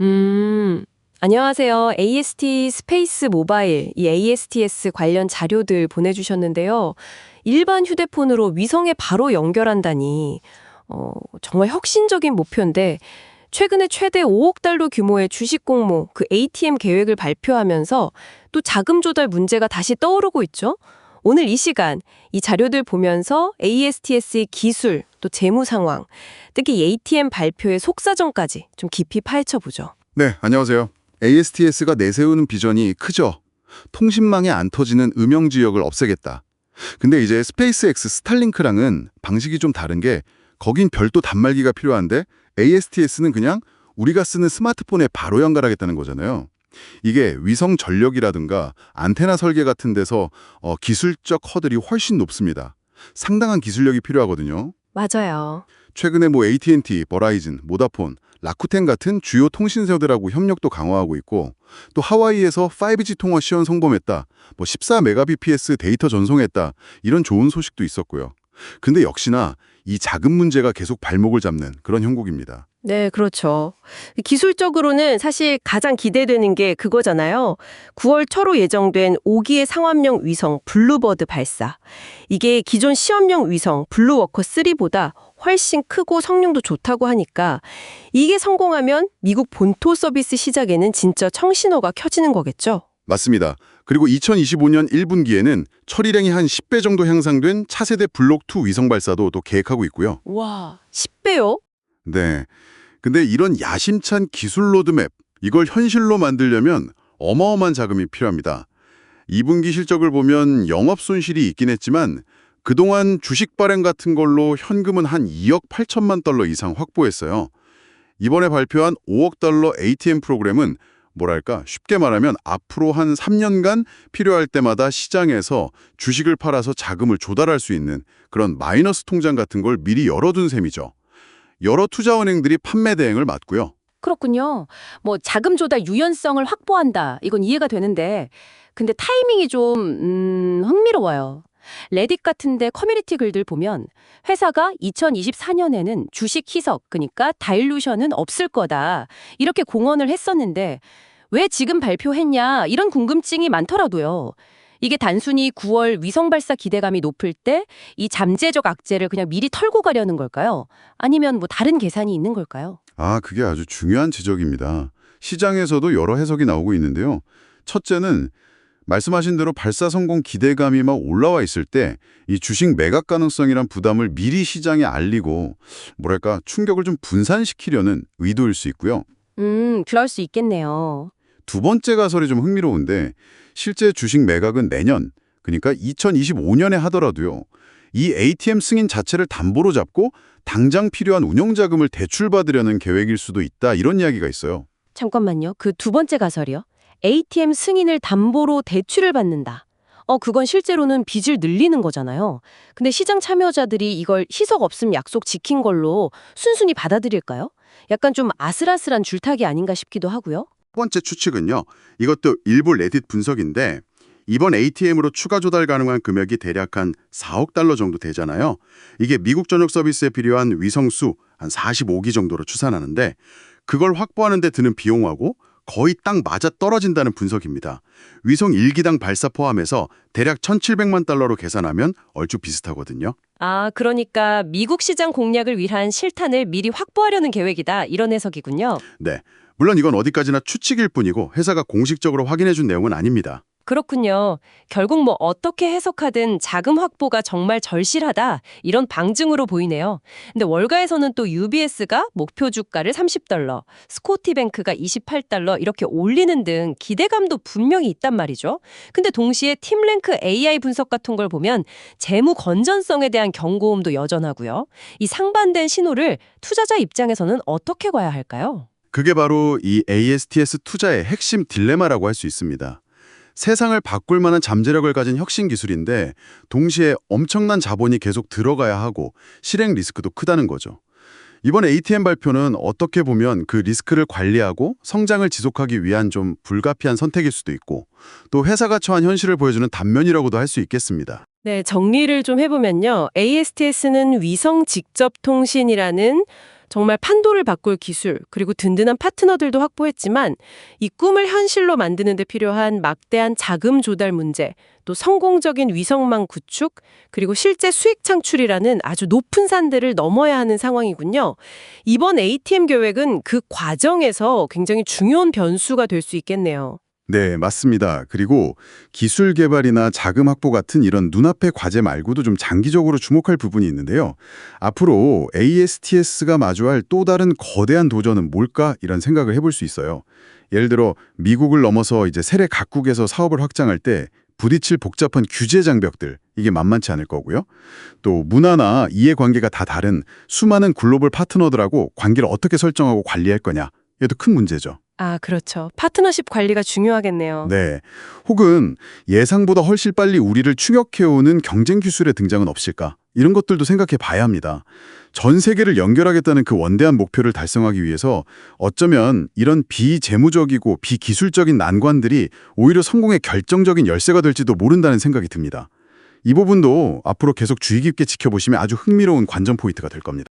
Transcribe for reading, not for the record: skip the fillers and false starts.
음, 안녕하세요. AST 스페이스 모바일, 이 ASTS 관련 자료들 보내주셨는데요. 일반 휴대폰으로 위성에 바로 연결한다니, 정말 혁신적인 목표인데, 최근에 최대 5억 달러 규모의 주식 공모, 그 ATM 계획을 발표하면서 또 자금 조달 문제가 다시 떠오르고 있죠. 오늘 이 시간, 이 자료들 보면서 ASTS의 기술, 또 재무 상황, 특히 ATM 발표의 속사정까지 좀 깊이 파헤쳐보죠. 네, 안녕하세요. ASTS가 내세우는 비전이 크죠. 통신망에 안 터지는 음영 지역을 없애겠다. 근데 이제 스페이스X 스탈링크랑은 방식이 좀 다른 게 거긴 별도 단말기가 필요한데 ASTS는 그냥 우리가 쓰는 스마트폰에 바로 연결하겠다는 거잖아요. 이게 위성 전력이라든가 안테나 설계 같은 데서 기술적 허들이 훨씬 높습니다. 상당한 기술력이 필요하거든요. 맞아요. 최근에 AT&T, 버라이즌, 모다폰, 라쿠텐 같은 주요 통신사들하고 협력도 강화하고 있고 또 하와이에서 5G 통화 시연 성공했다. 14Mbps 데이터 전송했다. 이런 좋은 소식도 있었고요. 근데 역시나 이 자금 문제가 계속 발목을 잡는 그런 형국입니다. 네, 그렇죠. 기술적으로는 사실 가장 기대되는 게 그거잖아요. 9월 초로 예정된 5기의 상업용 위성 블루버드 발사. 이게 기존 시험용 위성 블루워커 3보다 훨씬 크고 성능도 좋다고 하니까 이게 성공하면 미국 본토 서비스 시작에는 진짜 청신호가 켜지는 거겠죠? 맞습니다. 그리고 2025년 1분기에는 처리량이 한 10배 정도 향상된 차세대 블록2 위성 발사도 또 계획하고 있고요. 와, 10배요? 네. 근데 이런 야심찬 기술 로드맵, 이걸 현실로 만들려면 어마어마한 자금이 필요합니다. 2분기 실적을 보면 영업 손실이 있긴 했지만 그동안 주식 발행 같은 걸로 현금은 한 2억 8천만 달러 이상 확보했어요. 이번에 발표한 5억 달러 ATM 프로그램은 뭐랄까 쉽게 말하면 앞으로 한 3년간 필요할 때마다 시장에서 주식을 팔아서 자금을 조달할 수 있는 그런 마이너스 통장 같은 걸 미리 열어둔 셈이죠. 여러 투자은행들이 판매 대행을 맡고요. 그렇군요. 자금 조달 유연성을 확보한다. 이건 이해가 되는데, 근데 타이밍이 좀 흥미로워요. 레딧 같은데 커뮤니티 글들 보면 회사가 2024년에는 주식 희석, 그러니까 다일루션은 없을 거다. 이렇게 공언을 했었는데 왜 지금 발표했냐 이런 궁금증이 많더라고요. 이게 단순히 9월 위성 발사 기대감이 높을 때 이 잠재적 악재를 그냥 미리 털고 가려는 걸까요? 아니면 다른 계산이 있는 걸까요? 그게 아주 중요한 지적입니다. 시장에서도 여러 해석이 나오고 있는데요. 첫째는 말씀하신 대로 발사 성공 기대감이 막 올라와 있을 때 이 주식 매각 가능성이란 부담을 미리 시장에 알리고 뭐랄까 충격을 좀 분산시키려는 의도일 수 있고요. 그럴 수 있겠네요. 두 번째 가설이 좀 흥미로운데 실제 주식 매각은 내년, 그러니까 2025년에 하더라도요. 이 ATM 승인 자체를 담보로 잡고 당장 필요한 운영자금을 대출받으려는 계획일 수도 있다 이런 이야기가 있어요. 잠깐만요. 그 두 번째 가설이요. ATM 승인을 담보로 대출을 받는다. 그건 실제로는 빚을 늘리는 거잖아요. 근데 시장 참여자들이 이걸 희석 없음 약속 지킨 걸로 순순히 받아들일까요? 약간 좀 아슬아슬한 줄타기 아닌가 싶기도 하고요. 첫 번째 추측은요. 이것도 일부 레딧 분석인데 이번 ATM으로 추가 조달 가능한 금액이 대략 한 4억 달러 정도 되잖아요. 이게 미국 전역 서비스에 필요한 위성수 한 45기 정도로 추산하는데 그걸 확보하는 데 드는 비용하고 거의 딱 맞아 떨어진다는 분석입니다. 위성 1기당 발사 포함해서 대략 1,700만 달러로 계산하면 얼추 비슷하거든요. 그러니까 미국 시장 공략을 위한 실탄을 미리 확보하려는 계획이다. 이런 해석이군요. 네. 물론 이건 어디까지나 추측일 뿐이고 회사가 공식적으로 확인해 준 내용은 아닙니다. 그렇군요. 결국 어떻게 해석하든 자금 확보가 정말 절실하다. 이런 방증으로 보이네요. 근데 월가에서는 또 UBS가 목표 주가를 30달러, 스코티뱅크가 28달러 이렇게 올리는 등 기대감도 분명히 있단 말이죠. 근데 동시에 팀랭크 AI 분석 같은 걸 보면 재무 건전성에 대한 경고음도 여전하고요. 이 상반된 신호를 투자자 입장에서는 어떻게 봐야 할까요? 그게 바로 이 ASTS 투자의 핵심 딜레마라고 할 수 있습니다. 세상을 바꿀 만한 잠재력을 가진 혁신 기술인데 동시에 엄청난 자본이 계속 들어가야 하고 실행 리스크도 크다는 거죠. 이번 ATM 발표는 어떻게 보면 그 리스크를 관리하고 성장을 지속하기 위한 좀 불가피한 선택일 수도 있고 또 회사가 처한 현실을 보여주는 단면이라고도 할 수 있겠습니다. 네, 정리를 좀 해보면요. ASTS는 위성 직접 통신이라는 정말 판도를 바꿀 기술, 그리고 든든한 파트너들도 확보했지만 이 꿈을 현실로 만드는 데 필요한 막대한 자금 조달 문제, 또 성공적인 위성망 구축, 그리고 실제 수익 창출이라는 아주 높은 산들을 넘어야 하는 상황이군요. 이번 ATM 계획은 그 과정에서 굉장히 중요한 변수가 될 수 있겠네요. 네, 맞습니다. 그리고 기술 개발이나 자금 확보 같은 이런 눈앞의 과제 말고도 좀 장기적으로 주목할 부분이 있는데요. 앞으로 ASTS가 마주할 또 다른 거대한 도전은 뭘까? 이런 생각을 해볼 수 있어요. 예를 들어 미국을 넘어서 이제 세계 각국에서 사업을 확장할 때 부딪힐 복잡한 규제 장벽들, 이게 만만치 않을 거고요. 또 문화나 이해관계가 다 다른 수많은 글로벌 파트너들하고 관계를 어떻게 설정하고 관리할 거냐, 얘도 큰 문제죠. 아, 그렇죠. 파트너십 관리가 중요하겠네요. 네. 혹은 예상보다 훨씬 빨리 우리를 추격해오는 경쟁 기술의 등장은 없을까? 이런 것들도 생각해 봐야 합니다. 전 세계를 연결하겠다는 그 원대한 목표를 달성하기 위해서 어쩌면 이런 비재무적이고 비기술적인 난관들이 오히려 성공의 결정적인 열쇠가 될지도 모른다는 생각이 듭니다. 이 부분도 앞으로 계속 주의 깊게 지켜보시면 아주 흥미로운 관전 포인트가 될 겁니다.